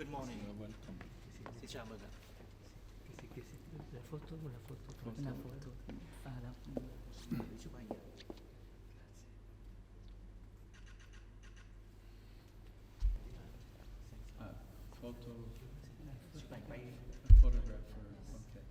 Good morning. Welcome. Xin chào mừng ạ. La photo, la photo. La photo. Là Chụp ảnh ạ. Photo, Chụp ảnh bay. photographer, okay.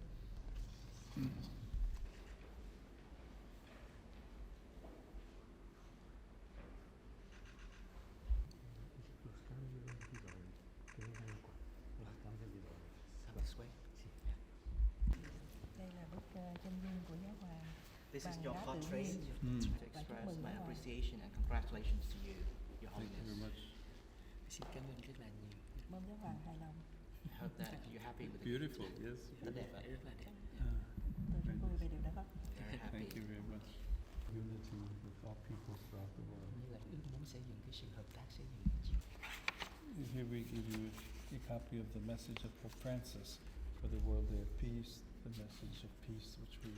Lo scambio di valori, che era qua. Lo scambio di valori. This way. Đây là bức chân dung của giáo hoàng. This is Bằng your đá tự portrait nhiên. to Và chúc express mừng my giáo hoàng. appreciation and congratulations to you, Your Thank you very Holiness. much. xin cảm ơn rất là nhiều. Mong giáo hoàng hài lòng. I hope that you're happy with the Beautiful, yes. Rất đẹp ạ. Rất là đẹp. Tôi rất vui về điều đó. Very happy. Thank you very much. Unity with all peoples throughout the world. Như là ước muốn xây dựng cái sự hợp tác, xây dựng cái chuyện. Here we give you a copy of the message of Pope Francis for the World Day of Peace, the message of peace which we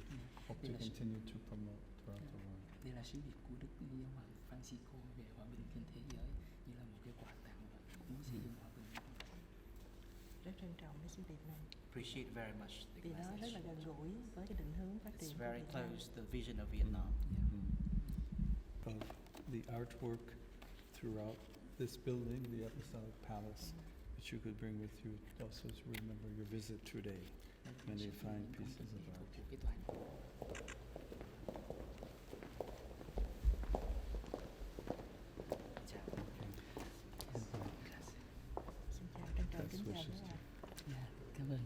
hope to continue to promote throughout the world. Đây là sứ điệp của Đức Giáo hoàng Francisco về hòa bình trên thế giới, như là một cái quà tặng và muốn xây dựng hòa bình. Rất trân trọng cái sứ điệp này. Appreciate very much the Vì nó rất message. là gần gũi với cái định hướng phát triển It's của very Việt Nam. close to the vision of Vietnam. Of the artwork throughout this building, the Apostolic Palace, which you could bring with you also to remember your visit today. Many fine pieces of art. Của cái tòa nhà. Chào. Xin chào, trân trọng Best kính chào wishes giáo to hoàng. Dạ, cảm ơn.